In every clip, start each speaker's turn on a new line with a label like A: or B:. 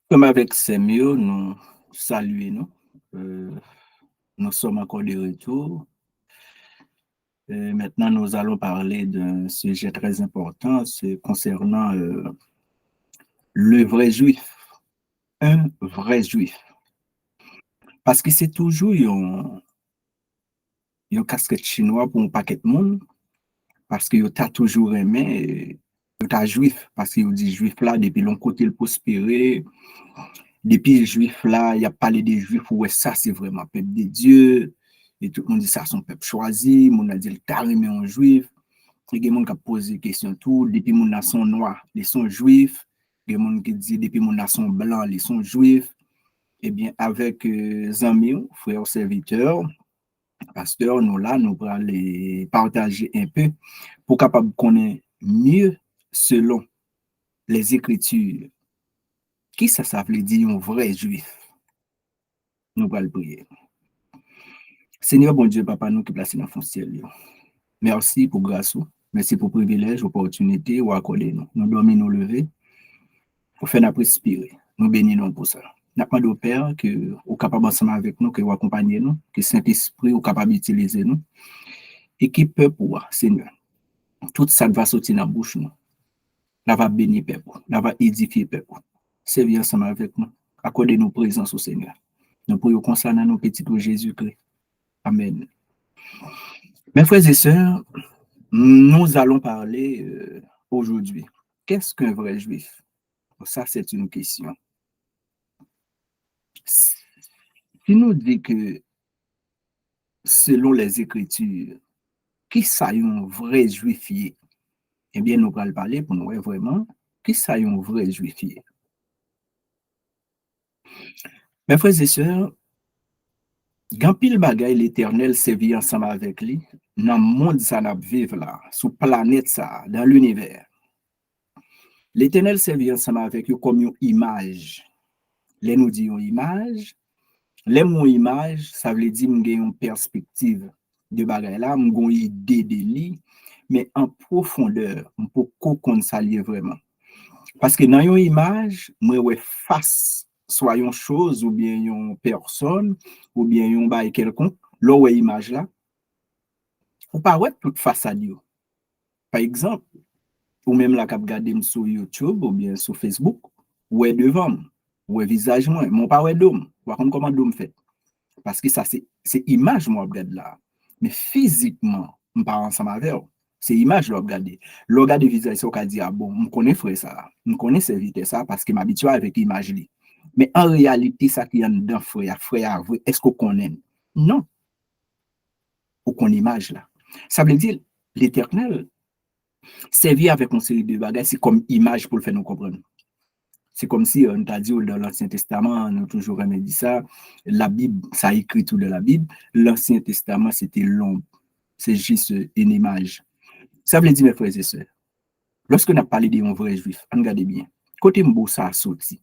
A: Comme avec Semio, nous saluons, nous sommes encore de retour. Maintenant, nous allons parler d'un sujet très important, c'est concernant le vrai juif, un vrai juif. Parce que c'est toujours un casquette chinois pour un paquet de monde, parce que tu as toujours aimé, tu as juif, parce que dit juif là, depuis long côté le prospérer, depuis les juifs là, il y a parlé des juifs, ouais, ça c'est vraiment peuple de Dieu, et tout le monde dit ça son peuple choisi, mon a dit le carrément un juif, il y a des gens qui posent des questions tout, depuis mon nation noir, ils sont juifs, il y a des gens qui disent depuis mon nation blanc, ils sont juifs, et bien avec amis, frères serviteurs, pasteurs, nous là, nous allons les partager un peu pour capable connaître mieux selon les Écritures. Qui ça veut dire un vrai juif? Nous allons prier. Seigneur, bon Dieu, Papa, nous qui placons dans le ciel. Merci pour grâce. Merci pour privilège, opportunité ou accorder nous. Nous dormons, nous lever pour faire notre respirer. Nous bénissons pour ça. Nous demandons au Père que vous capable ensemble avec nous, que vous accompagnez nous, que Saint-Esprit vous capable d'utiliser nous. Et qui peut pour Seigneur. Tout ça va sortir dans la bouche nous. Là va bénir peuple, là va édifier peuple. Servir ensemble avec nous. Accordez nous présence au Seigneur. Nous prions concernant nos petits Jésus-Christ. Amen. Mes frères et sœurs, nous allons parler aujourd'hui. Qu'est-ce qu'un vrai juif? Ça, c'est une question. Si nous dit que selon les Écritures, qui ça un vrai juif? Eh bien, nous allons parler pour nous voir vraiment qui ça un vrai juif. Mes frères et sœurs, quand pile bagay l'Éternel sévit ensemble avec lui, dans le monde ça n'a vivre là, sur planète ça, dans l'univers. L'Éternel sévit ensemble avec eux comme une image. Les nous disons image, les mots image, ça veut dire que j'ai une perspective de bagay là, j'ai une idée de lui, mais en profondeur, on peut qu'on s'allie vraiment. Parce que dans une image, moi ouais face soit une chose ou bien une personne ou bien un bail quelconque, là ouais image là, ou pas ouais toute façade yo. Par exemple, ou même la cap regarder sur YouTube ou bien sur Facebook, ouais devant, ouais visage moi, mon pas ouais dôme, voir comment dôme fait. Parce que ça c'est image moi regarde là. Mais physiquement, on pas ensemble avec eux. C'est image là regarder. Le regarder visage ça dit ah bon, on connaît frère ça. On connaît serviteur ça parce que m'habitue avec image là. Mais en réalité ça qui est dedans frère est-ce qu'on connaît? Non, on connaît image là. Ça veut dire l'Éternel servir avec une série de bagages, c'est comme image pour le faire nous comprendre. C'est comme si on t'a dit dans l'Ancien Testament, on a toujours dit ça, la Bible, ça écrit tout de la Bible, l'Ancien Testament, c'était l'ombre, c'est juste une image. Ça veut dire, mes frères et sœurs, lorsque on a parlé d'un vrai juif, regardez bien, côté Mbo, ça a sorti.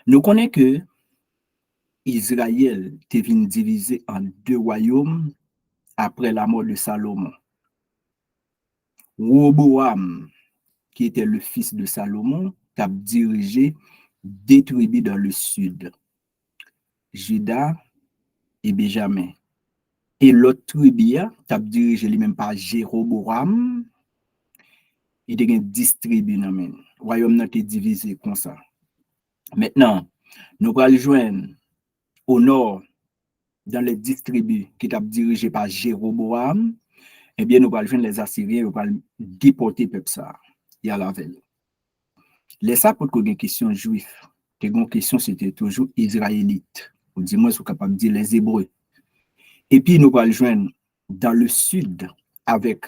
A: Nous connaissons que Israël était divisé en deux royaumes après la mort de Salomon. Roboam, qui était le fils de Salomon, a dirigé des tribus dans le sud, Juda et Benjamin. Et l'autre tribu a dirigé lui-même par Jéroboam, il y a 10 tribus dans le royaume a été divisé comme ça. Maintenant, nous allons joindre au nord dans les 10 tribus qui sont dirigées par Jéroboam, eh bien, nous allons joindre les Assyriens, nous allons déporter peuple ça. Il y a la veille. Les ça pour une question juif, une question c'était toujours israélite, ou du moins sont capables de dire les Hébreux. Et puis nous allons joindre dans le sud avec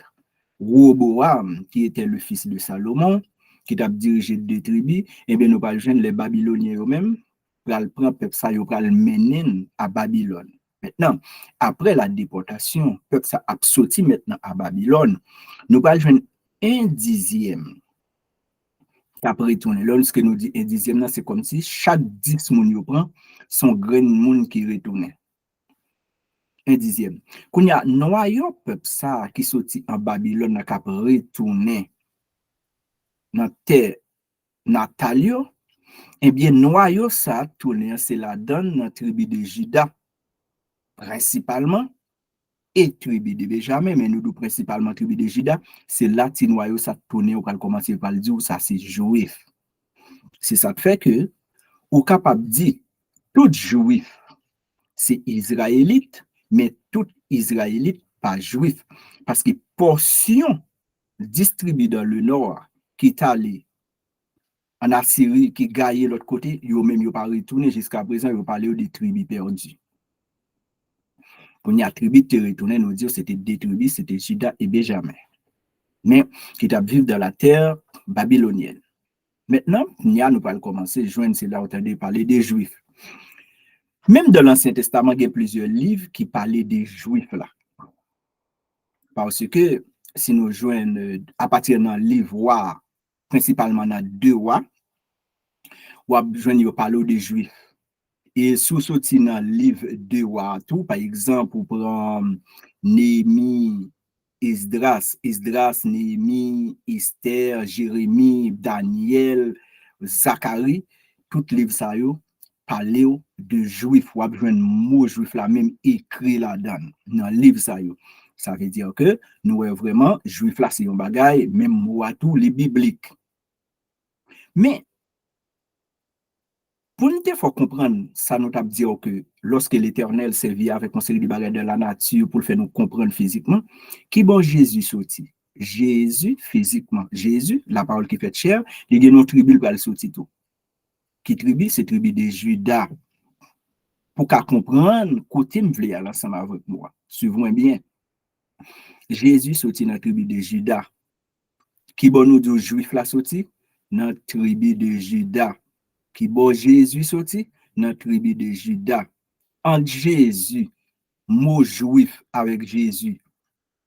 A: Roboam, qui était le fils de Salomon, qui a dirigé deux tribus, et bien nous allons joindre les Babyloniens eux-mêmes, pour prendre peuple ça, pour le mener à Babylone. Maintenant, après la déportation, peuple ça a sorti maintenant à Babylone, nous allons joindre un dixième. Après retourner, lorsque nous dit un dixième, c'est comme si chaque 10 moun prend son grain de moun qui retourne. Un dixième. Quand il y a noyau peuple ça qui sorti en Babylone, qui a retourné dans terre natale, Eh bien, noyau ça tourné, c'est la donne dans tribu de Juda, principalement, et tribu de Benjamin, mais nous nous principalement tribu de Juda, c'est là que noyau ça tourné, on va commencer par le dire, ça c'est juif. C'est ça qui fait que, ou capable de dire, tout juif, c'est israélite, mais tout israélite, pas juif. Parce que portion distribuée dans le nord, qui est allé en Assyrie, qui gagne l'autre côté, ils même yo pas retourné jusqu'à présent, ils parlé des tribus perdues. Quand il y a tribus qui retourné, nous dire c'était des tribus, c'était Juda et Benjamin. Mais qui vivent dans la terre babylonienne. Maintenant, nous allons commencer à joindre, c'est là où on parler des Juifs. Même dans l'Ancien Testament, il y a plusieurs livres qui parlaient des Juifs là. Parce que si nous joignons à partir d'un livre, principalement dans 2 rois, ou joignons parler des Juifs. Et sous sorti dans le livre 2 rois, tout, par exemple, pour prendre Néhémie, Esdras, Néhémie, Esther, Jérémie, Daniel, Zacharie, tout livre ça yo parler de juifs, ou besoin de mot juif là même écrit là-dedans dans livre ça yo. Ça veut dire que nous vraiment juif là c'est un bagage même mot à tout les bibliques. Mais pour nous il faut comprendre ça nous t'a dire que lorsque l'Éternel servit avec un série de bagages de la nature pour le faire nous comprendre physiquement qui bon Jésus sorti. Jésus physiquement, Jésus, la parole qui fait chair, il y a une tribu qui va sortir tout. Qui tribu? C'est tribu de Juda. Pour qu'à comprendre, côté me vle aller ensemble avec moi. Suivez-moi bien. Jésus sorti dans la tribu de Juda. Qui bon nous dit juif la sorti? Dans la tribu de Juda. Qui bon Jésus sorti? Dans la tribu de Juda. Entre Jésus, mot juif avec Jésus,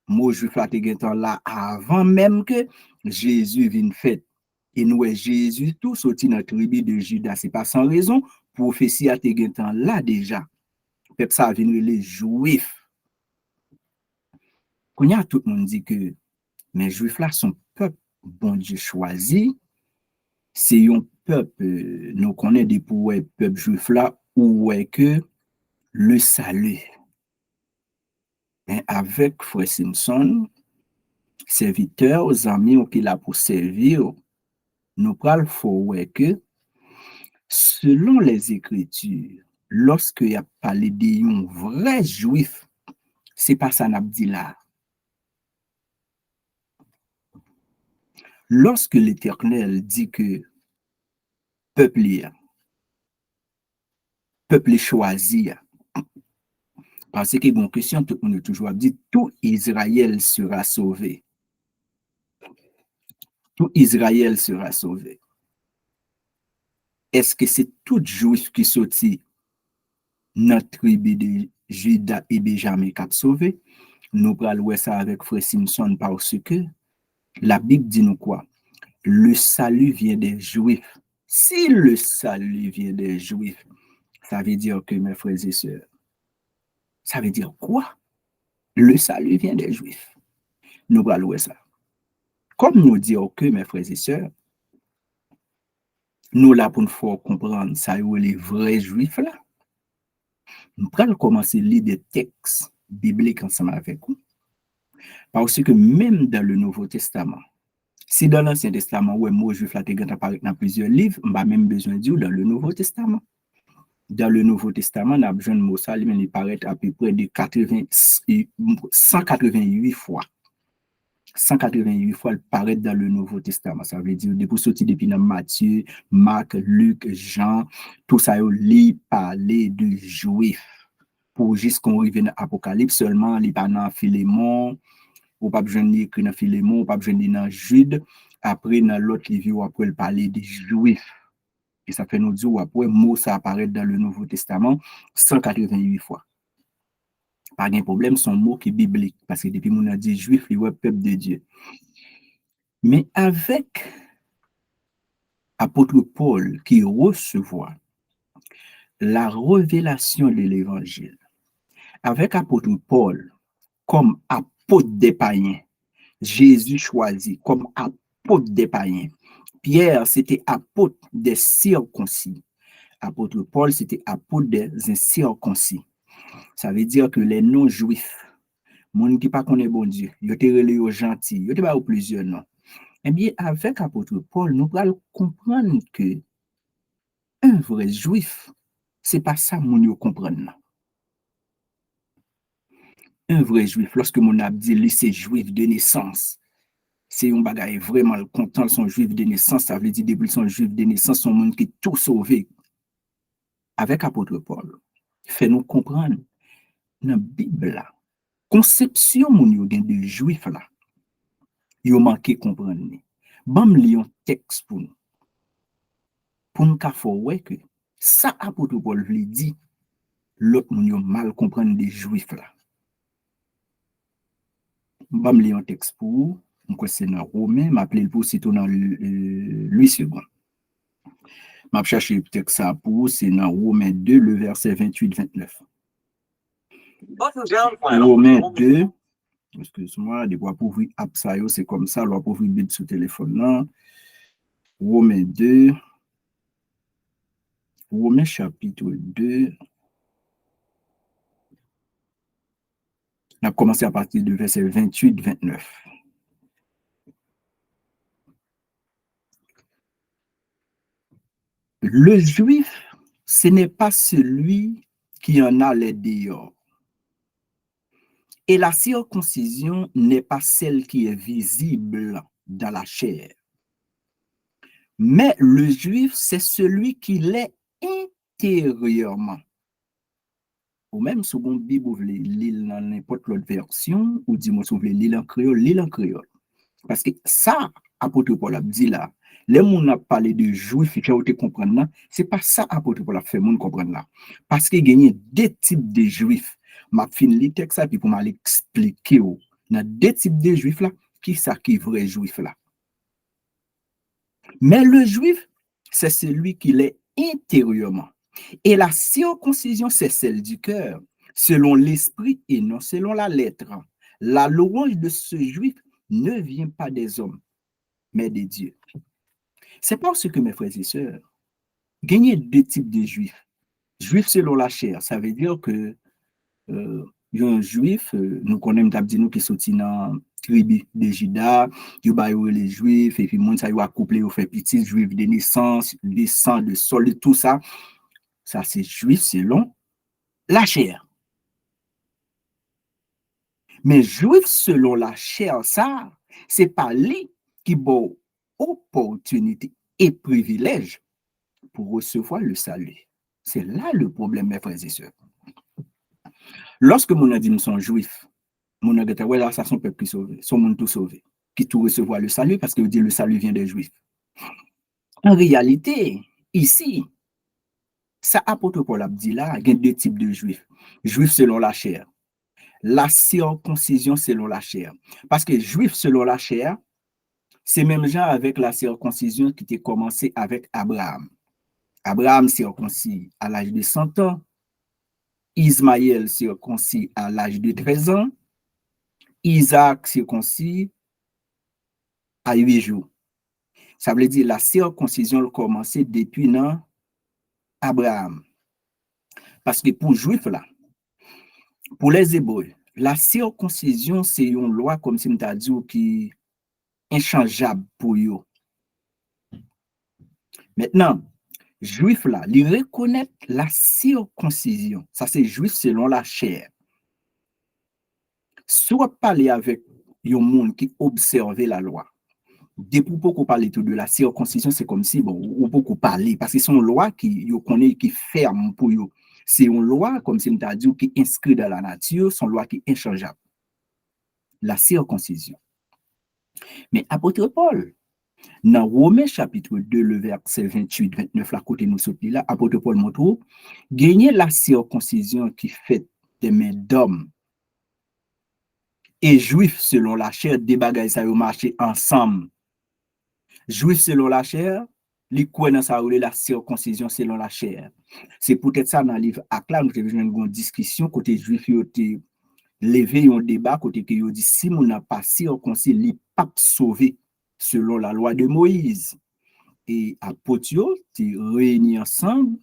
A: mot juif la te gen là avant même que Jésus vienne fait. Et nous, Jésus tout sorti dans la tribu de Juda. C'est pas sans raison. Prophétie a te gen là déjà. Peuple ça vient les juifs. Quand y a tout le monde dit que mes juifs là sont peuple bon Dieu choisi, c'est un peuple nous connaît des pour peuple juif là où est que le salut. Et avec Frère Simpson, serviteur aux amis qui là pour servir, nous pral faut que selon les Écritures, lorsque y a parlé d'un vrai juif, c'est pas ça n'a dit là. Lorsque l'Éternel dit que peuple choisi, parce que bon question, tout le monde toujours dit, tout Israël sera sauvé. Tout Israël sera sauvé. Est-ce que c'est tout juif qui sortit notre tribu de Juda et Benjamin qui a sauvé? Nous parlons ça avec Frère Simpson parce que la Bible dit nous quoi? Le salut vient des Juifs. Si le salut vient des Juifs, ça veut dire que, mes frères et sœurs, ça veut dire quoi? Le salut vient des Juifs. Nous allons ça. Comme nous disons que, mes frères et sœurs, nous là pour nous faire comprendre ça, les vrais Juifs là, nous allons commencer à lire des textes bibliques ensemble avec vous. Parce que même dans le Nouveau Testament, si dans l'Ancien Testament, ouais, mot juif là, apparaît dans plusieurs livres, on n'a même besoin de dire dans le Nouveau Testament. Dans le Nouveau Testament, on a besoin de mots ça, il paraît à peu près de 188 fois. 188 fois, il paraît dans le Nouveau Testament. Ça veut dire, depuis sorti depuis Matthieu, Marc, Luc, Jean, tout ça, il parler de juifs. Pour jusqu'on arrive dans l'Apocalypse seulement, il parle dans Philémon, ou pas besoin de lire dans Philémon, ou pas besoin de lire dans Jude. Après, dans l'autre livre, après, il parler des juifs. Et ça fait nous dire, après, mot ça apparaît dans le Nouveau Testament 188 fois. Pas de problème, son mot qui est biblique, parce que depuis qu'on a dit juif, il est peuple de Dieu. Mais avec apôtre Paul qui recevoir la révélation de l'évangile, avec apôtre Paul comme apôtre des païens, Jésus choisi comme apôtre des païens, Pierre, c'était apôtre des circoncis. Apôtre Paul, c'était apôtre des incirconcis. Ça veut dire que les non-juifs, gens qui ne connaissent pas bon Dieu, ils étaient relés aux gentils, ils étaient pas plusieurs noms. Eh bien, avec apôtre Paul, nous allons comprendre que un vrai juif, c'est pas ça mon comprendre. Un vrai juif, lorsque mon a dit lui c'est juif de naissance, c'est un bagage vraiment content, son juif de naissance, ça veut dire depuis son juif de naissance, son monde qui est tout sauvé. Avec apôtre Paul, fait nous comprendre dans la Bible là, conception mon yo gen de juif là, yo manqué comprendre. Bam li un texte pour nous ka fò ouais que ça apôtre Paul lui dit, l'autre moun yo mal comprendre des juifs là. Bam li un texte pour c'est dans Romain, m'appelle pour c'est dans 8 secondes. M'a chercher le texte ça pour c'est dans Romain 2 le verset 28-29. Romain 2, excuse-moi, des fois pour ouvrir app ça c'est comme ça, là pour ouvrir bit sur téléphone là. Romain 2, Romain chapitre 2. On a commencé à partir du verset 28-29. Le juif, ce n'est pas celui qui en a les dehors. Et la circoncision n'est pas celle qui est visible dans la chair. Mais le juif, c'est celui qui l'est intérieurement. Ou même, si vous Bible, vous voulez lire dans n'importe quelle version, ou dis-moi si vous voulez lire en créole. Parce que ça, apôtre Paul a dit là, les gens ont parlé de juifs, il faut comprendre là, c'est pas ça apôtre Paul a fait moun comprendre là. Parce qu'il y a deux types de juifs. M'a fin li texte ça puis pour m'expliquer dans deux types de juifs là, qui ça qui est vrai juif là. Mais le juif, c'est celui qui l'est intérieurement. Et la circoncision, c'est celle du cœur, selon l'esprit et non selon la lettre. La louange de ce juif ne vient pas des hommes, mais des dieux. C'est parce que, mes frères et sœurs, gagner deux types de juifs. Juifs selon la chair, ça veut dire que un juif, nous connaissons nous qui sorti dans la tribu de Juda, les juifs, et puis moun sa yo accouplé, yo fait petit, juif de naissance, de sang, de sol, tout ça. Ça, c'est juif selon la chair. Mais juif selon la chair, ça, c'est pas lui qui a opportunité et privilège pour recevoir le salut. C'est là le problème, mes frères et sœurs. Lorsque mon a dit nous sommes juifs, mon a dit, ouais, là, ça son peuple qui sauvé, son monde tout sauvé, qui tout recevoir le salut parce que dit le salut vient des juifs. En réalité, ici, ça apôtre Paul a dit là, il y a deux types de juifs. Juifs selon la chair. La circoncision selon la chair. Parce que juifs selon la chair, c'est même genre avec la circoncision qui était commencé avec Abraham. Abraham circoncis à l'âge de 100 ans. Ismaël circoncis à l'âge de 13 ans. Isaac circoncis à 8 jours. Ça veut dire la circoncision a commencé depuis non Abraham. Parce que pour juifs là, pour les Hébreux, la circoncision c'est une loi comme si m'ta dit qui inchangeable pour eux. Maintenant, juif là, ils reconnaissent la circoncision. Ça c'est juif selon la chair. Soit parler avec un monde qui observait la loi. Depuis qu'on parle de la circoncision, c'est comme si, bon, ou beaucoup parler, parce que c'est une loi qui connaît, qui ferme pour eux. C'est une loi, comme si on t'a dit, qui est inscrite dans la nature, c'est une loi qui est inchangeable. La circoncision. Mais apôtre Paul, dans Romains chapitre 2, le verset 28-29, la côté nous sorti là, apôtre Paul montre, gagner la circoncision qui fait des mains d'hommes et juifs selon la chair, des bagages ça marché ensemble. Juifs selon la chair, les quoi dans ça la circoncision selon la chair. C'est peut-être ça dans le livre Akla, nous avons une discussion côté juif yo te levé un débat côté que yo dit si on n'a pas circoncis, il pas sauvé selon la loi de Moïse. et apôtres étaient réunis ensemble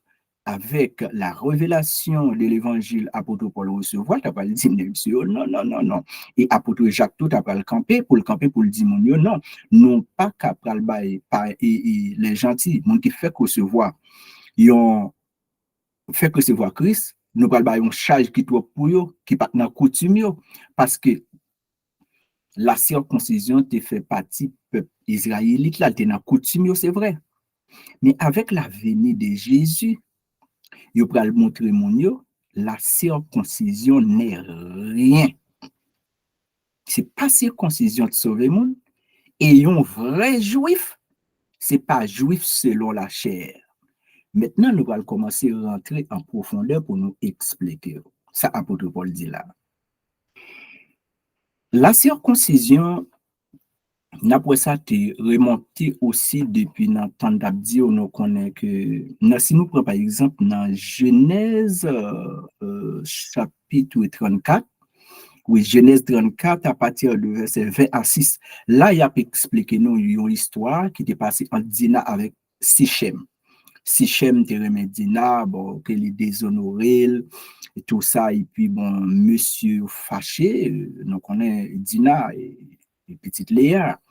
A: avec la révélation de l'évangile apôtre Paul recevoir, tu n'as pas le dire, monsieur, non, non, non, non. Et apôtre Jacques, tu n'as pas le camper pour le dire, non, non pas qu'à le et les gentils, mon qui fait recevoir, ils ont fait recevoir Christ, nous parlons une charge qui doit pour eux, qui pas dans coutume, parce que la circoncision te fait partie peuple israélite, là, t'es dans coutume, c'est vrai. Mais avec la venue de Jésus, il va montrer mon la circoncision n'est rien. C'est pas circoncision de sauver le monde. Et un vrai juif, c'est pas juif selon la chair. Maintenant, nous allons commencer à rentrer en profondeur pour nous expliquer. Ça, apôtre Paul dit là. La circoncision, après ça, tu remonté aussi depuis notre temps d'abdi, on connaît que, si nous prenons par exemple dans Genèse chapitre 34, oui, Genèse 34 à partir de verset 20 à 6, là, il a expliqué nous une histoire qui était passée en Dina avec Sichem. Sichem te remet Dina, bon, que les déshonoré, et tout ça, et puis bon, monsieur fâché, donc on est Dina et petite Léa,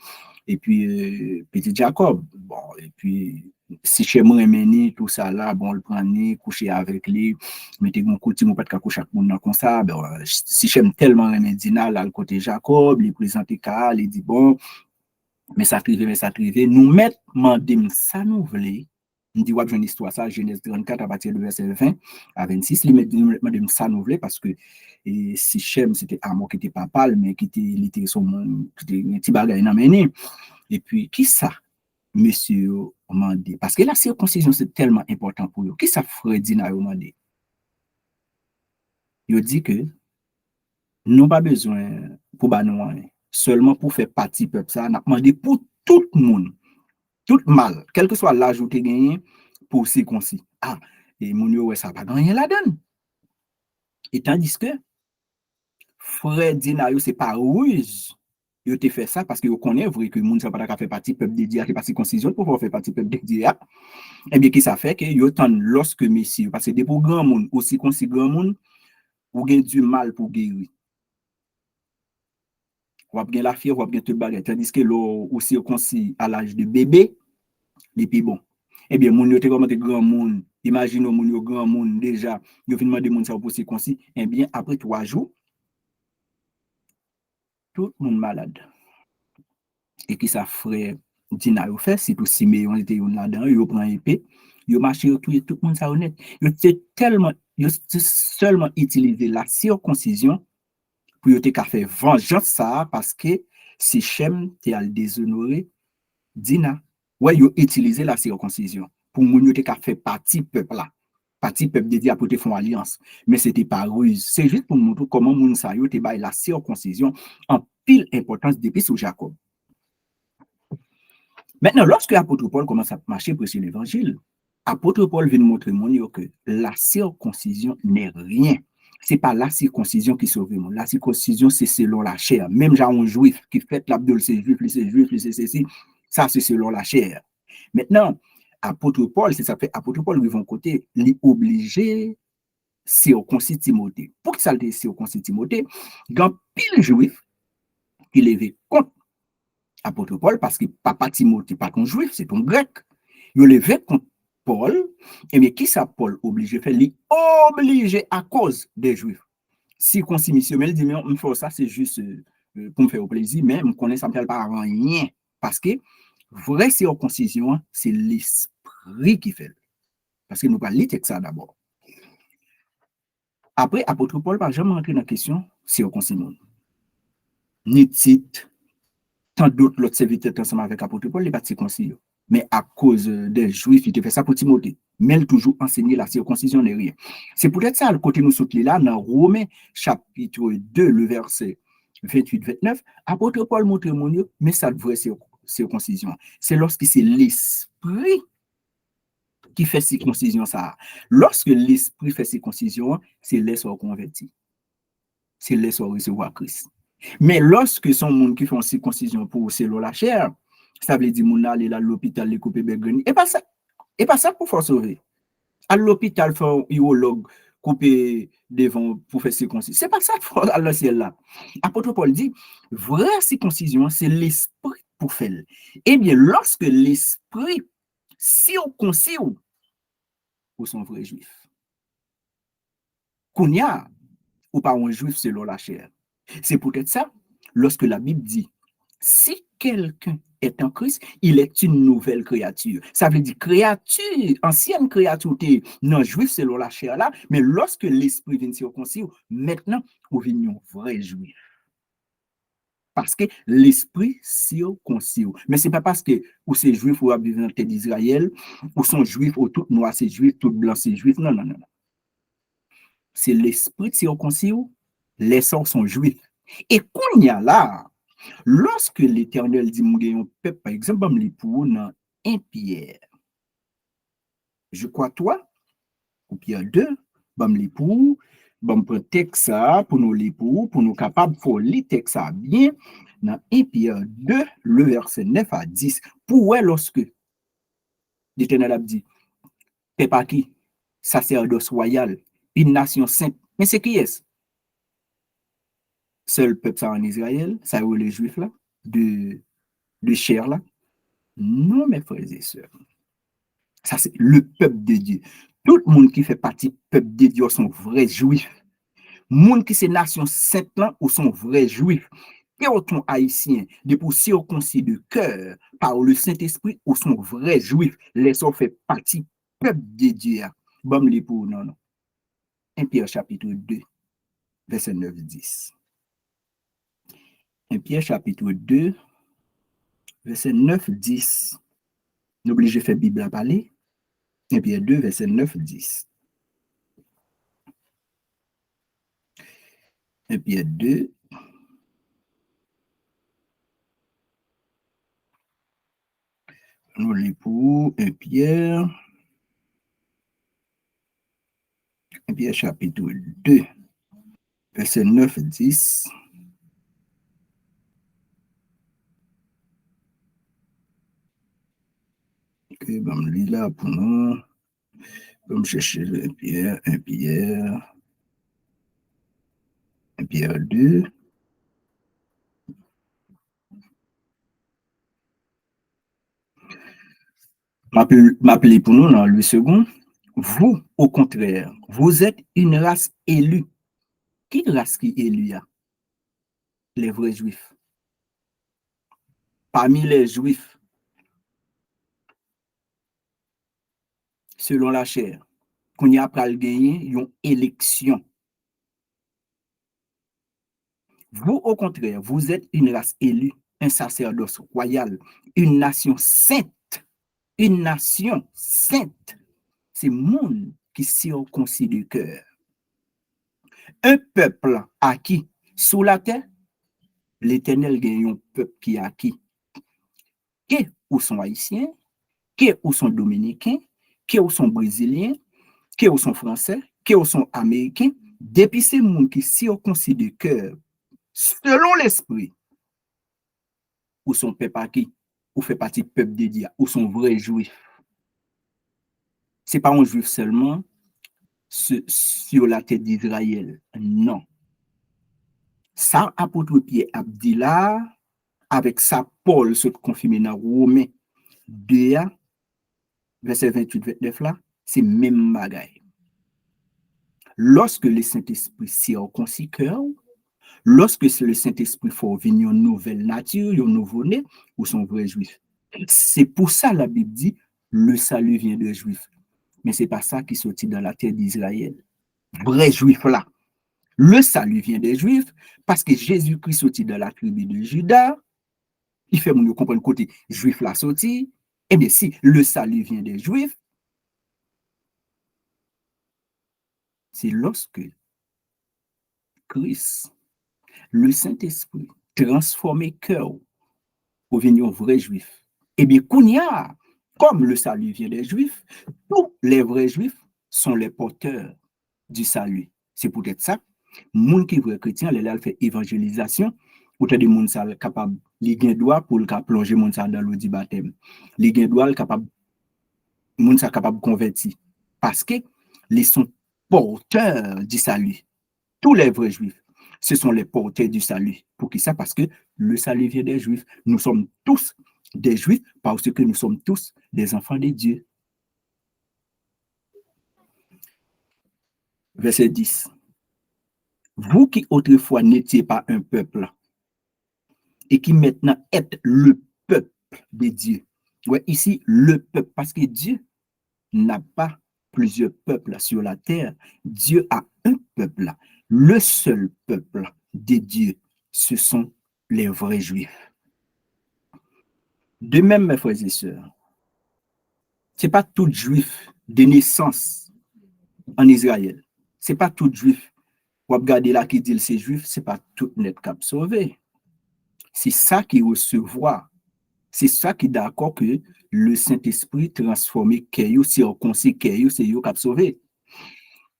A: et puis petit Jacob, bon, et puis Sichem remeni, tout ça là, bon, le prendre, coucher avec lui, mettez mon côté, mon pas de coucher avec mon comme ça, bon, Sichem tellement remet Dina, là, le côté Jacob, il présente Ka, il dit bon, mais ça privé, nous mettre mandem ça nous voulait. On dit ouais, j'ai une histoire ça, Genèse 34 à partir de verset 20 à 26, il met ça nous voulait parce que Sichem c'était Hamor qui était pas mais qui était son qui était un petit bagage mené. Et puis qui ça monsieur mandé parce que la circoncision c'est tellement important pour eux. Qui ça Freddy n'a demandé? Il dit que nous pas besoin pour nous seulement pour faire partie peuple ça, n'a demandé pour tout le monde. Tout mal, quel que soit l'âge où tu gagné pour circoncis. Ah, et mon yo, ça pas gagné la donne. Et tandis que frère Dinayo, c'est pas ruse. Yo te fait ça parce que vous connaissez vrai que moun ça pas faire partie peuple dédié, qui pas circoncision pour faire partie peuple dédié. Et bien qui ça fait que yo tant lorsque messieurs parce que des pour grand monde aussi consi grand monde ou gain du mal pour guérir. Ou bien la fièvre, ou bien tout baguette tandis que l'eau aussi consi à l'âge de bébé, et puis bon. Eh bien, moun yo te commenté grand monde. Imaginez moun yo grand monde déjà. Yo fin demander moun ça pour circoncis. Eh bien, après 3 jours, tout le monde malade. Et qui ça frère Dina yo fait, c'est tout Siméon était là-dedans, yo prend épée, yo marché tout le monde ça honnête. Yo seulement utilisé la circoncision pour yo te faire vengeance ça parce que Sichem te al déshonoré Dina. Ouais, yo utilisé la circoncision pour moun yo te faire partie peuple là. Partie peuple dédié pour te faire alliance, mais c'était pas ruse. C'est juste pour montrer comment moun sa yo te bail la circoncision en pile importance depuis sous Jacob. Maintenant, lorsque l'apôtre Paul commence à marcher pour l'évangile, l'apôtre Paul vient montrer que la circoncision n'est rien. Ce n'est pas la circoncision qui sauve le monde. La circoncision, c'est selon la chair. Même genre un juif qui fait l'abdol, c'est juif, c'est ceci. Ça, c'est selon la chair. Maintenant, apôtre Paul, c'est ça fait apôtre Paul, lui, vont côté, il obligé circoncis Timothée. Pour que ça le circoncis Timothée, il y a pile juif qui levé contre apôtre Paul, parce que papa Timothée, pas ton juif, c'est ton grec. Il levé contre Paul, et bien qui ça Paul obligé faire? Il obligé à cause des juifs. Si qu'on monsieur, mais il dit, mais on fait ça, c'est juste pour me faire plaisir, mais on connaît ça ne pas rien. Parce que vraie circoncision, c'est l'esprit qui fait. Parce que nous parlons de ça d'abord. Après, apôtre Paul va jamais rentrer dans la question circoncision. Ni titre, tant d'autres l'autre serviteurs ensemble avec apôtre Paul, les pas circoncis. Mais à cause des juifs, il te fait ça pour Timothée. Mais il toujours enseigné la circoncision n'est rien. C'est peut-être ça, le côté nous sauter là, dans Romains, chapitre 2, le verset 28-29, apôtre Paul montre mon Dieu, mais ça vraie circoncision. C'est lorsque c'est l'esprit qui fait circoncision ça. Lorsque l'esprit fait circoncision, c'est l'essor converti. C'est l'essor recevoir Christ. Mais lorsque son monde qui fait une circoncision pour selon la chair, Ça veut dire mon aller à l'hôpital, les couper begoni. Et pas ça pour faire sauver. À l'hôpital, faire un urologue couper devant pour faire circoncision. C'est pas ça pour à le ciel là. Apôtre Paul dit, vraie circoncision, c'est l'esprit pour faire. Eh bien, lorsque l'esprit circoncis ou son vrai juif. Kounia, ou pas un juif selon la chair. C'est peut-être ça, lorsque la Bible dit, si quelqu'un est en Christ, il est une nouvelle créature. Ça veut dire créature, ancienne créature, non juif selon la chair là, mais lorsque l'esprit vient circoncis, maintenant, vous venez un vrai juif. Parce que l'esprit circoncis. Mais ce n'est pas parce que ou c'est juif ou habitant d'Israël, ou sont juifs, ou tout noir c'est juif, tout blanc c'est juif. Non, non, non. C'est l'esprit circoncis, les sorts sont juifs. Et qu'on y a là, lorsque l'Éternel dit, mon peuple, par exemple, les pour dans 1 Pierre, je crois toi, ou Pierre 2, bam les pour, bam pour texte ça, pour nous les pour nous capables, faut les texte ça bien, dans 1 Pierre 2, le verset 9 à 10, pour lorsque l'Éternel a dit, peuple à qui? Sacerdoce royal, une nation sainte. Mais c'est qui est-ce? Seul peuple ça en Israël, ça est les juifs là, de chair là. Non, mes frères et sœurs. Ça, c'est le peuple de Dieu. Tout le monde qui fait partie du peuple de Dieu sont vrais juifs. Le monde qui c'est nation sainte là ou sont vrais juifs. Et autant haïtiens, depuis circoncis de cœur par le Saint-Esprit ou sont vrais juifs. Les sont fait partie du peuple de Dieu. Bon, les pour non, non. 1 Pierre chapitre 2, verset 9-10. 1 Pierre chapitre 2, verset 9-10. N'oubliez pas de faire Bible à parler. 1 Pierre 2, verset 9-10. 1 Pierre 2, nous les pour 1 Pierre chapitre 2, verset 9-10. Ok, bon, lis là pour nous. Je vais chercher 1 Pierre 2. M'appeler pour nous dans le second. Vous, au contraire, vous êtes une race élue. Qui race qui est élue? Les vrais juifs. Parmi les juifs, selon la chair, qu'on y a pas le gagner, une élection. Vous, au contraire, vous êtes une race élue, un sacerdoce royal, une nation sainte. Une nation sainte. C'est le monde qui circoncis de cœur. Un peuple acquis sous la terre, l'Éternel gagne un peuple qui est acquis. Qui ou sont haïtiens, qui ou sont dominicains, qui ou sont brésiliens, qui ou sont français, qui ou sont américains. Depuis ces monde qui circoncis de cœur, selon l'esprit, ou son peuple acquis, ou fait partie du peuple de Dieu, ou sont vrais juifs. Ce n'est pas un juif seulement sur la tête d'Israël. Non. Ça, apôtre Pierre Abdillah, avec ça, Paul se confirme dans Romains 2, verset 28-29 là, c'est même bagaille. Lorsque le Saint-Esprit circoncis cœur, lorsque le Saint-Esprit fait venir une nouvelle nature, un nouveau-né, ou son vrai juif. C'est pour ça la Bible dit, le salut vient de juifs. Mais ce n'est pas ça qui sortit dans la terre d'Israël. Vrai juif là. Le salut vient des juifs parce que Jésus-Christ sortit de la tribu de Juda. Il fait mon comprendre côté juif là sorti. Eh bien, si le salut vient des juifs, c'est lorsque Christ, le Saint-Esprit, transforme cœur pour venir vrai juif. Eh bien, Kounia, comme le salut vient des juifs, tous les vrais juifs sont les porteurs du salut. C'est peut-être ça. Moun qui est vrai chrétien, les là fait évangélisation, ou des gens capable li gen droit pour le plonger moun sa dans l'eau du baptême. Li gen droit le capable moun sa capable converti parce que ils sont porteurs du salut. Tous les vrais juifs, ce sont les porteurs du salut. Pour qui ça? Parce que le salut vient des juifs. Nous sommes tous des juifs parce que nous sommes tous des enfants de Dieu. Verset 10. Vous qui autrefois n'étiez pas un peuple et qui maintenant êtes le peuple de Dieu. Ouais, ici, le peuple, parce que Dieu n'a pas plusieurs peuples sur la terre. Dieu a un peuple. Le seul peuple de Dieu, ce sont les vrais juifs. De même, mes frères et sœurs, ce n'est pas tout juif de naissance en Israël. Ce n'est pas tout juif. Vous regardez là qui dit c'est juif, ce n'est pas tout net cap sauvé. C'est ça qui recevoir. C'est ça qui est d'accord que le Saint-Esprit transformé Keyo, circoncis Keyo, c'est yo cap sauvé.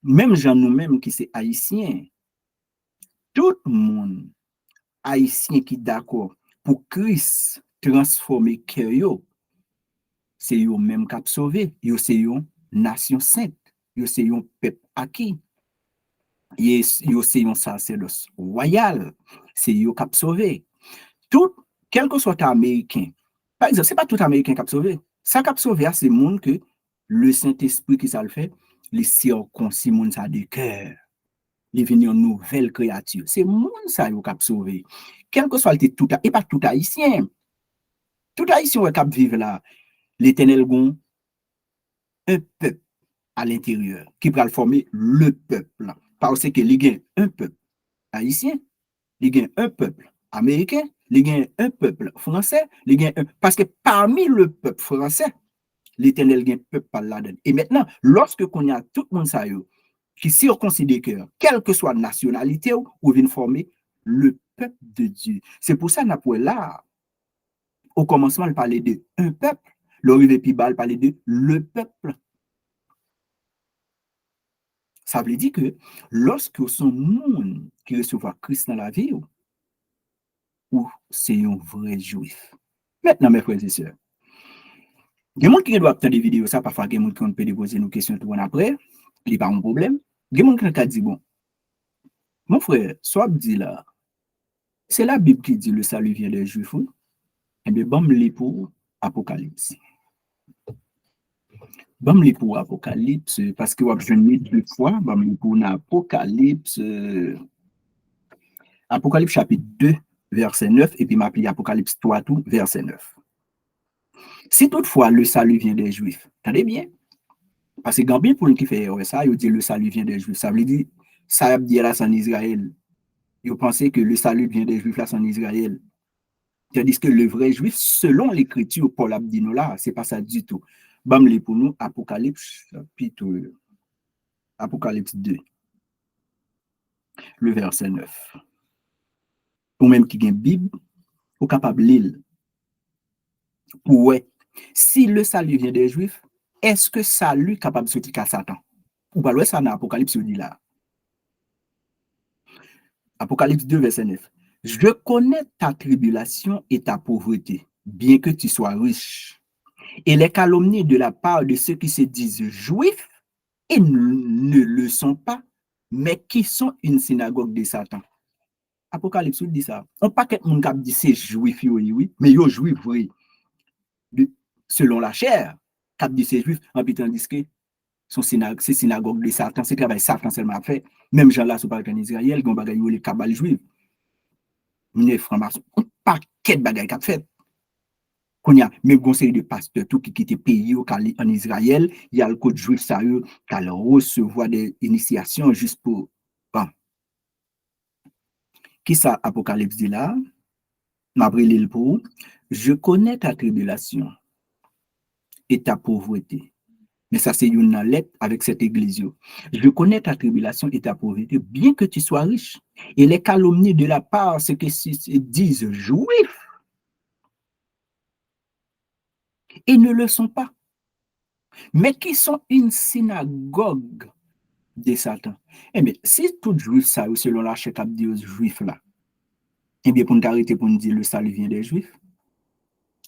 A: Même gens nous-mêmes qui c'est haïtien, tout le monde haïtien qui est d'accord pour Christ transformer Keyo, c'est yo même cap sauvé. Yo c'est yo nation sainte. Yo c'est yo peuple acquis. Yo c'est yo sacerdoce royal. C'est yo cap sauvé. Tout, quel que soit américain, par exemple, ce n'est pas tout américain qui a sauvé. Ça qui a sauvé, c'est le monde que le Saint-Esprit qui ça le fait, les circoncis, monde ça de cœur, les venir une nouvelle créature. C'est le monde ça qui a sauvé. Quel que soit le tout, et pas tout haïtien. Tout haïtien qui a vivre là, l'Éternel gon un peuple à l'intérieur qui va former le peuple. Parce que il y a un peuple haïtien, il y a un peuple américain, il y a un peuple français, il y a un... parce que parmi le peuple français, l'Éternel il y a un peuple par là-dedans. Et maintenant, lorsque qu'on y a tout le monde ça qui circoncide le cœur, quelle que soit la nationalité, ou vient former le peuple de Dieu. C'est pour ça qu'on a là, au commencement, il parlait de un peuple, l'arrivée puis il parlait de le peuple. Ça veut dire que lorsque son monde qui recevra Christ dans la vie, ou c'est un vrai juif. Maintenant, mes frères et sœurs, il y a des gens qui doivent attendre des vidéos, ça, parfois, il y a des gens qui peuvent poser nos questions tout après, il n'y a pas un problème. Il y a des gens qui disent, bon, mon frère, soit dit là, c'est la Bible qui dit le salut vient des juifs, et bien, bon, me pour Apocalypse. Bon, me pour Apocalypse, parce que je vais deux fois, bon, me pour Apocalypse, Apocalypse chapitre 2, verset 9, et puis m'appeler Apocalypse 3, tout, verset 9. Si toutefois le salut vient des Juifs, attendez bien, parce que Gambien pour qui fait ça, il dit le salut vient des Juifs, ça veut dire, ça veut dire là, c'est en Israël. Ils pensaient que le salut vient des Juifs là, c'est en Israël. Tandis que le vrai Juif, selon l'écriture, Paul Abdino là, c'est pas ça du tout. Bam, pour nous, Apocalypse, chapitre, Apocalypse 2, le verset 9. Ou même qui a une Bible, ou capable de lire. Ouais. Si le salut vient des Juifs, est-ce que salut est capable de sortir à Satan? Ou pas, ça dans Apocalypse dit là. Apocalypse 2, verset 9. Je connais ta tribulation et ta pauvreté, bien que tu sois riche, et les calomnies de la part de ceux qui se disent juifs et ne le sont pas, mais qui sont une synagogue de Satan. Apocalypse dit ça. On pas quelqu'un qui dit c'est juif, oui, mais yo juif, oui. Selon la chair, qui dit c'est juif, en pitant dit que c'est synagogue de Satan, c'est travail Satan seulement fait. Même gens là, sont pas en Israël, ils ont bagay les cabales juifs. Les francs-maçons, pas quel bagay qu'a fait. Qu'on y a même conseil de pasteurs tout qui quitte pays en Israël, il y a le code juif ça qui recevoir des initiations juste pour bon. Qui ça Apocalypse dit là? M'abril pour je connais ta tribulation et ta pauvreté. Mais ça, c'est une lettre avec cette église. Je connais ta tribulation et ta pauvreté, bien que tu sois riche. Et les calomnies de la part, ce que disent juifs, et ne le sont pas, mais qui sont une synagogue de Satan. Eh bien, si tout juif, ça, selon la chèque dit aux juifs là, Eh bien, pour nous arrêter pour nous dire le salut vient des Juifs.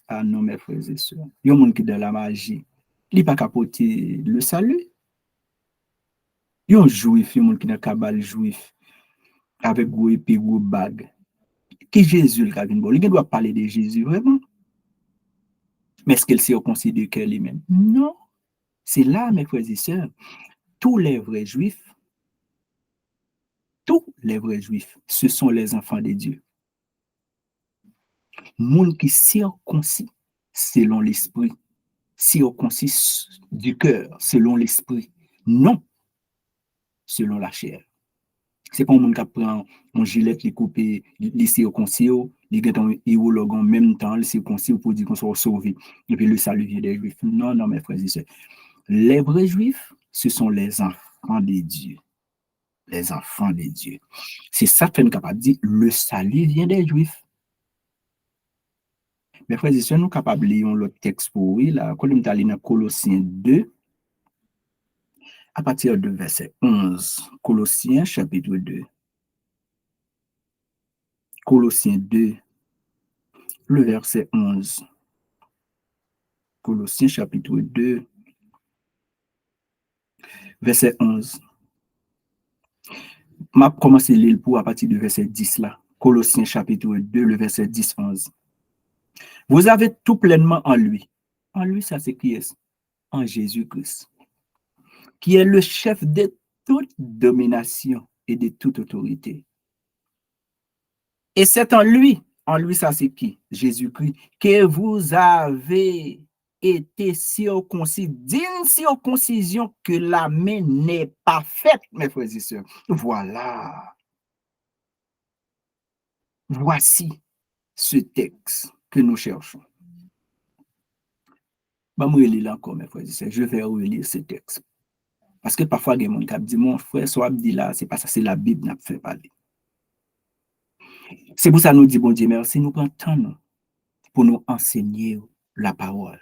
A: Ah non, mes frères et sœurs. Il y a un monde qui est dans la magie. Il n'est pas capoté le salut. Il y a un juif, il y a un monde qui est dans le cabal juif, avec gros épée, gros bague. Qui Jésus le cabine bon? Il doit parler de Jésus vraiment. Mais est-ce qu'elle s'est considérée qu'elle est même? Non. C'est là, mes frères et sœurs, tous les vrais juifs, ce sont les enfants de Dieu. Monde qui circoncis selon l'esprit, circoncis du cœur selon l'esprit, non selon la chair. C'est pas un monde qui prend un gilet, qui coupe, les circoncis, les gars un irologue en même temps, les circoncis pour dire qu'on soit sauvé. Et puis le salut vient des juifs. Non, non, mes frères et sœurs. Les vrais juifs, ce sont les enfants de Dieu. Les enfants de Dieu. C'est ça que nous capable de dire, le salut vient des juifs. Mes frères et sœurs, nous sommes capables de lire l'autre texte pour oui, là, quand nous allons dans Colossiens 2, à partir de verset 11. Colossiens chapitre 2. Colossiens 2, le verset 11. Colossiens chapitre 2, verset 11. Je commence à lire pour à partir du verset 10 là. Colossiens chapitre 2, le verset 10-11. Vous avez tout pleinement en lui. En lui, ça c'est qui est? En Jésus-Christ, qui est le chef de toute domination et de toute autorité. Et c'est en lui ça c'est qui? Jésus-Christ, que vous avez été circoncis d'une circoncision que la main n'est pas faite, mes frères et sœurs. Voilà. Voici ce texte que nous cherchons. Je vais relire ce texte. Parce que parfois, il y a des gens qui disent, mon frère, soit dit là, c'est pas ça, c'est la Bible qui fait parler. C'est pour ça que nous disons, bon Dieu, merci, nous prenons temps pour nous enseigner la parole.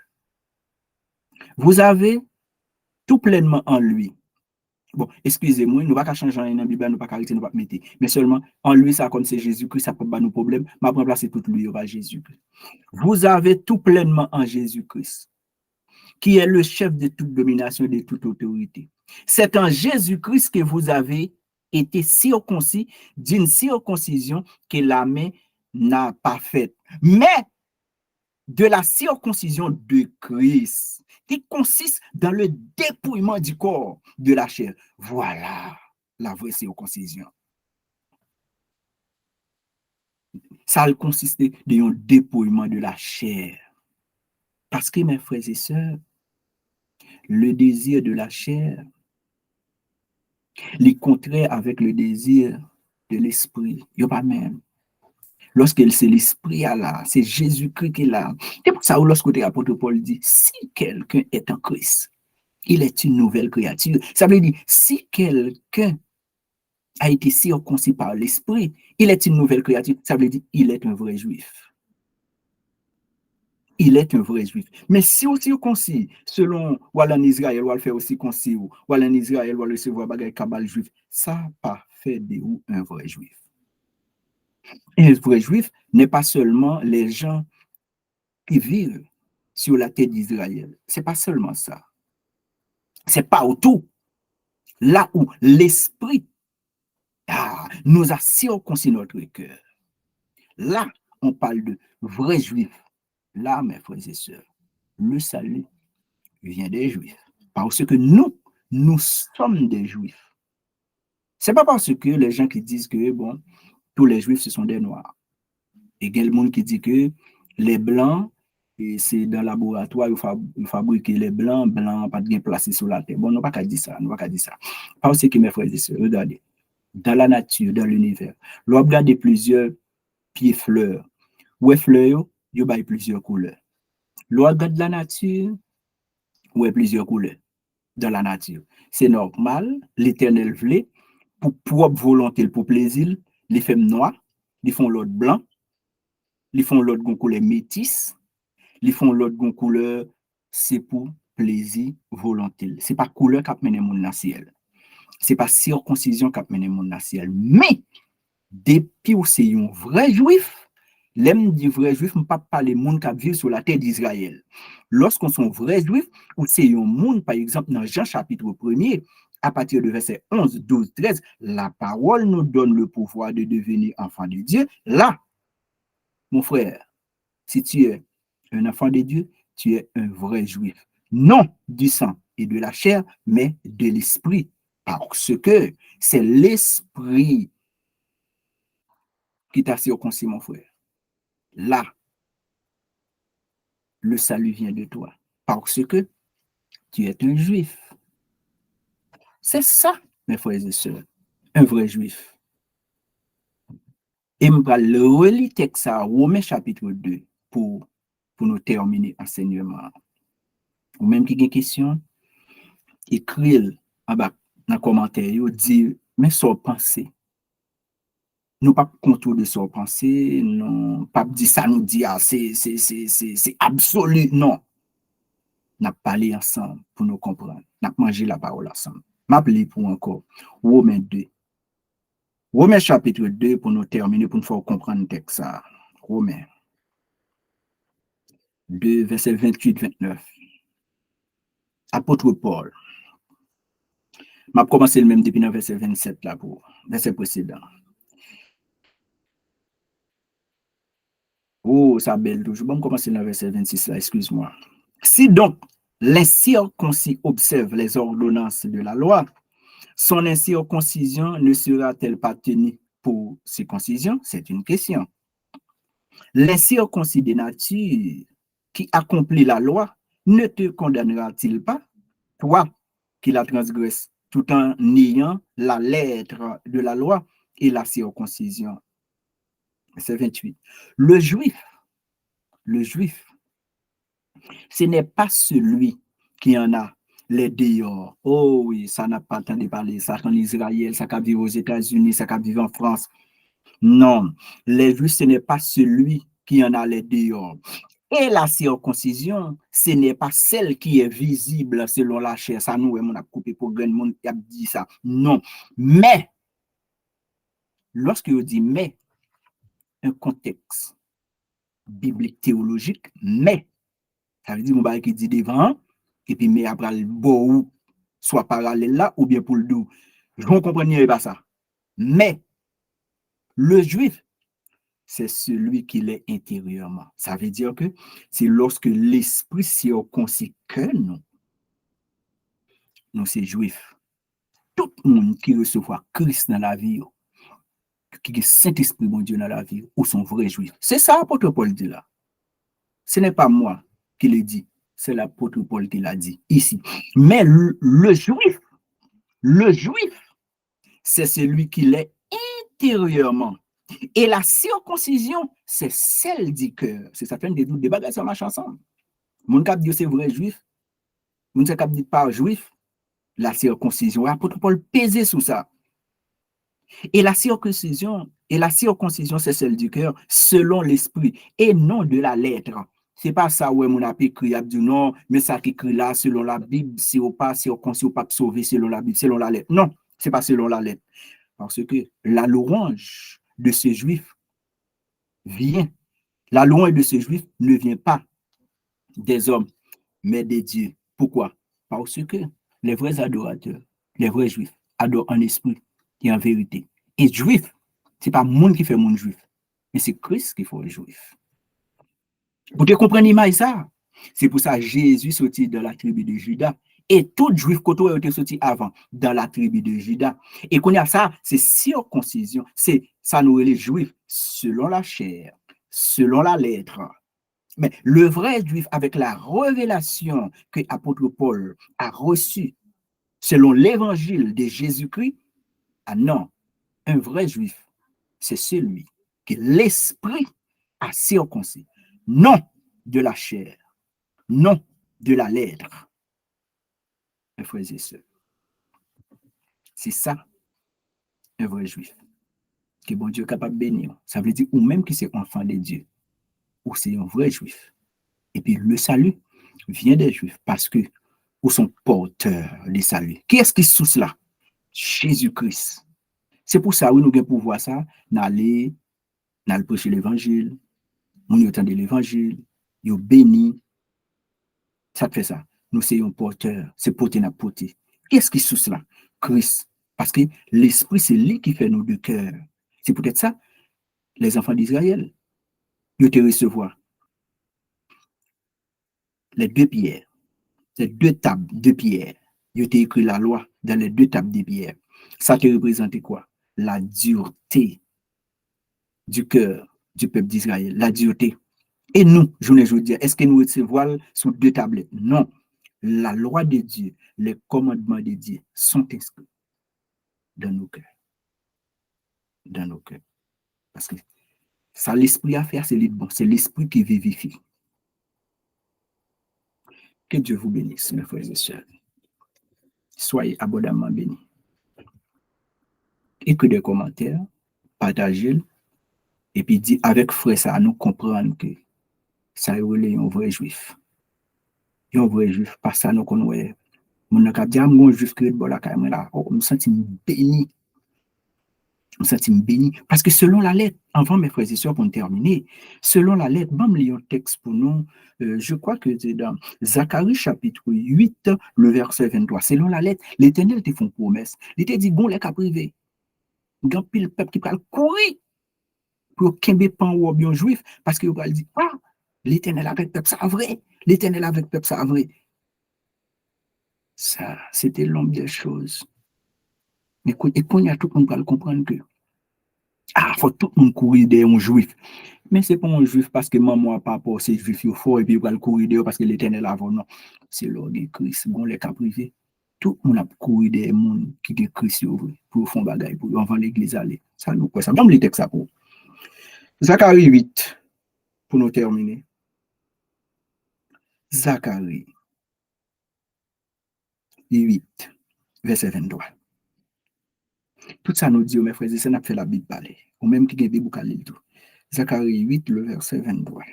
A: Vous avez tout pleinement en lui. Bon, excusez-moi, nous ne pouvons pas changer dans la Bible, nous ne pouvons pas arrêter, nous ne pouvons pas mettre. Mais seulement, en lui, ça, comme c'est Jésus-Christ, ça ne peut pas nous problème. Mais après, remplacer tout lui, va Jésus-Christ. Vous avez tout pleinement en Jésus-Christ, qui est le chef de toute domination et de toute autorité. C'est en Jésus-Christ que vous avez été circoncis d'une circoncision que la main n'a pas faite. Mais de la circoncision de Christ, qui consiste dans le dépouillement du corps de la chair. Voilà la vraie circoncision. Ça consiste dans le dépouillement de la chair. Parce que, mes frères et sœurs, le désir de la chair, les contraires avec le désir de l'esprit, il n'y a pas même. Lorsque c'est l'esprit là, c'est Jésus-Christ qui est là. C'est pour ça que lorsque l'apôtre Paul dit, si quelqu'un est en Christ, il est une nouvelle créature. Ça veut dire, si quelqu'un a été circoncis par l'esprit, il est une nouvelle créature. Ça veut dire, il est un vrai juif. Il est un vrai juif. Mais si on circoncis, selon ou en Israël, ou le faire aussi concis, ou en Israël, ou recevoir bagay kabal juif, ça pas fait de ou un vrai juif. Et un vrai juif n'est pas seulement les gens qui vivent sur la terre d'Israël. C'est pas seulement ça. C'est partout. Là où l'esprit nous a circoncis notre cœur. Là, on parle de vrais juifs. Là, mes frères et sœurs, le salut vient des juifs. Parce que nous sommes des juifs. C'est pas parce que les gens qui disent que, bon, tous les juifs, ce sont des noirs. Et il y a le monde qui dit que les blancs, et c'est dans le laboratoire, ils fabriquent les blancs, pas bien placés sur la terre. Bon, nous ne pouvons pas dire ça, Parce que, mes frères et sœurs, regardez, dans la nature, dans l'univers, l'on regarde plusieurs pieds fleurs. Ouais, fleurs, il y a plusieurs couleurs. L'on regarde la nature, ouais, plusieurs couleurs dans la nature. C'est normal, l'Éternel voulait, pour propre volonté, pour plaisir, les femmes noires, ils font l'autre blanc, ils font l'autre couleur métisse, ils font l'autre couleur, c'est pour plaisir, volonté. C'est pas couleur qui a mené mon ciel. C'est pas circoncision qui a mené mon ciel. Mais depuis ou c'est un vrai juif, l'aime dit vrai juif, je ne pas parler monde qui vit sur la terre d'Israël. Lorsqu'on sont vrai juif, ou c'est un monde, par exemple, dans Jean chapitre 1er, à partir de verset 11, 12, 13, la parole nous donne le pouvoir de devenir enfant de Dieu. Là, mon frère, si tu es un enfant de Dieu, tu es un vrai juif. Non du sang et de la chair, mais de l'esprit. Parce que c'est l'esprit qui t'a circoncis, mon frère. Là, le salut vient de toi. Parce que tu es un juif. C'est ça, mes frères et sœurs, un vrai juif. Et je vais le relire texte à Romains chapitre 2 pour nous terminer l'enseignement. Ou même qui a une question, écrit en bas dans le commentaire, dit, mais sans penser. Nous pas contrôle de son pensée, non, pas dit ça nous dit, ah, c'est absolu, non. Nous parlé ensemble pour nous comprendre. Nous mangé la parole ensemble. M'appeler pour encore. Romains 2. Romains chapitre 2 pour nous terminer, pour nous faire comprendre le texte. Romains 2, verset 28-29. Apôtre Paul. M'a commencé le même depuis le verset 27 là pour verset précédent. Oh, ça belle toujours. Bon, commencer le verset 26 là, excuse-moi. Si donc l'incirconcis observe les ordonnances de la loi, son incirconcision ne sera-t-elle pas tenue pour circoncision? C'est une question. L'incirconcis de nature qui accomplit la loi ne te condamnera-t-il pas, toi qui la transgresses, tout en niant la lettre de la loi et la circoncision? Verset 28. Le juif, ce n'est pas celui qui en a les dehors. Oh oui, ça n'a pas entendu parler, ça en Israël, ça qui vit aux États-Unis, ça qui vit en France. Non, les juifs, ce n'est pas celui qui en a les dehors. Et la circoncision, ce n'est pas celle qui est visible selon la chair. Ça, nous, on a coupé pour grand monde qui a dit ça. Non. Mais, lorsque on dit mais, un contexte biblique théologique, mais, ça veut dire mon qui dit devant, et puis mais après le beau, soit parallèle là, ou bien pour le dos. Je ne comprends pas ça. Mais, le juif, c'est celui qui l'est intérieurement. Ça veut dire que c'est lorsque l'esprit circoncis que nous c'est juifs. Tout le monde qui recevra Christ dans la vie, qui est Saint-Esprit, mon Dieu, dans la vie, ou sont vrais juifs. C'est ça l'apôtre Paul dit là. Ce n'est pas moi qui le dit, c'est l'apôtre Paul qui l'a dit ici. Mais le juif, c'est celui qui l'est intérieurement. Et la circoncision, c'est celle du cœur. C'est ça fait des bagages, ça marche ensemble. Mon cap dit c'est vrai juif, mon cap dit pas juif, la circoncision. L'apôtre Paul pesait sur ça. Et la circoncision, c'est celle du cœur, selon l'esprit, et non de la lettre. C'est pas ça où on a écrit, il a dit non, mais ça qui écrit là, selon la Bible, si on pas circoncis, on pas sauvé selon la Bible, selon la lettre. Non, c'est pas selon la lettre. Parce que la louange de ces juifs vient, la louange de ces juifs ne vient pas des hommes, mais des dieux. Pourquoi? Parce que les vrais adorateurs, les vrais juifs, adorent en esprit et en vérité. Et juif, ce n'est pas le monde qui fait monde juif, mais c'est Christ qui fait juif. Pour te comprendre l'image ça, c'est pour ça que Jésus sortit de la tribu de Juda. Et tout juif côté était sorti avant dans la tribu de Juda. Et qu'on a ça, c'est circoncision. C'est ça nous les juifs selon la chair, selon la lettre. Mais le vrai juif, avec la révélation que l'apôtre Paul a reçue selon l'évangile de Jésus-Christ, ah non, un vrai juif, c'est celui que l'esprit a circoncis. Non de la chair, non de la lettre. Mes frères et sœurs, c'est ça, un vrai juif. Que bon Dieu est capable de bénir. Ça veut dire, ou même qui c'est enfant de Dieu, ou c'est un vrai juif. Et puis le salut vient des juifs parce que ou sont porteurs du salut. Qui est-ce qui sous cela? Jésus-Christ. C'est pour ça, oui, nous avons pouvoir ça, d'aller prêcher l'évangile, nous entendons l'évangile, nous béni. Ça fait ça. Nous sommes porteurs, c'est porter n'a porter. Qu'est-ce qui est sous cela? Christ. Parce que l'esprit, c'est lui qui fait nos deux cœurs. C'est peut-être ça, les enfants d'Israël, ils te recevoir les deux pierres, les deux tables de pierre. Ils t'ont écrit la loi dans les deux tables de pierre. Ça te représente quoi? La dureté du cœur du peuple d'Israël, la dureté. Et nous, je ne dire, est-ce que nous recevons sous deux tablettes? Non. La loi de Dieu, les commandements de Dieu sont inscrits dans nos cœurs. Dans nos cœurs. Parce que ça, l'esprit à faire, c'est bon. C'est l'esprit qui vivifie. Que Dieu vous bénisse, mes frères et sœurs. Soyez abondamment bénis. Et que des commentaires, partagez, et puis dit avec frère ça, nous comprendre que ça est un vrai juif. Un vrai juif, pas ça nous connaissons. Mon cap mon juif que bon la caméra là, oh, me sens béni. Me sens béni parce que selon la lettre, avant mes frères et sœurs pour terminer, selon la lettre, bam un texte pour nous, je crois que c'est dans Zacharie chapitre 8, le verset 23. Selon la lettre, l'Éternel te font promesse. Il te dit gon les cap privé. Grand pile peuple qui pral courir pour kembe pan ou bien juif parce que va dire ah, l'Éternel avec peuple ça vrai, l'Éternel avec peuple ça vrai. Ça, c'était l'homme des choses. Mais quand il y a tout le monde va comprendre que ah, faut tout le monde courir derrière un juif. Mais c'est pas un juif parce que maman pas pour ces juifs il faut et puis il va courir derrière parce que l'Éternel avant non. C'est l'ordre de Christ, bon les cas privés. Tout le monde a couru derrière monde qui est Christ pour faire bagaille pour avant l'église aller. Ça nous quoi ça. Même les textes ça pour. Zacharie 8 pour nous terminer. Zacharie 8 verset 23. Tout ça nous dit, mes frères et sœurs, n'a fait la Bible parler. Ou même qui a Bible tout. Zacharie 8, le verset 23.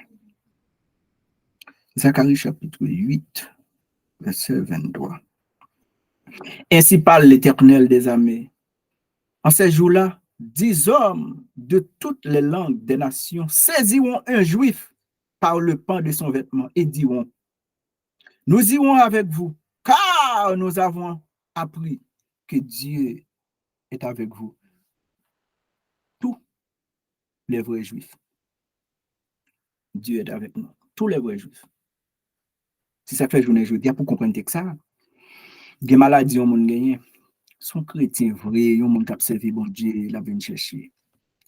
A: Zacharie chapitre 8, verset 23. Ainsi parle l'Éternel des armées. En ces jours-là, 10 hommes de toutes les langues des nations saisiront un juif par le pan de son vêtement et diront, nous irons avec vous, car nous avons appris que Dieu est avec vous. Tous les vrais juifs. Dieu est avec nous. Tous les vrais juifs. Si ça fait journée jeudi, pour comprendre que ça, des maladies, on monde gagné. Son chrétien vrai, un monde qui a servi bon Dieu, il a venu chercher.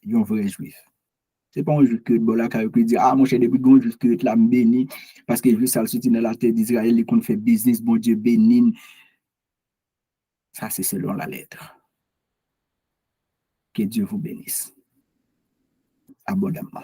A: Un vrai juif. C'est pas un juif que Bola qui dit ah mon cher depuis bon juif que la béni parce que juste ça sorti dans la terre d'Israël, il fait business, bon Dieu béni. Ça c'est selon la lettre. Que Dieu vous bénisse abondamment.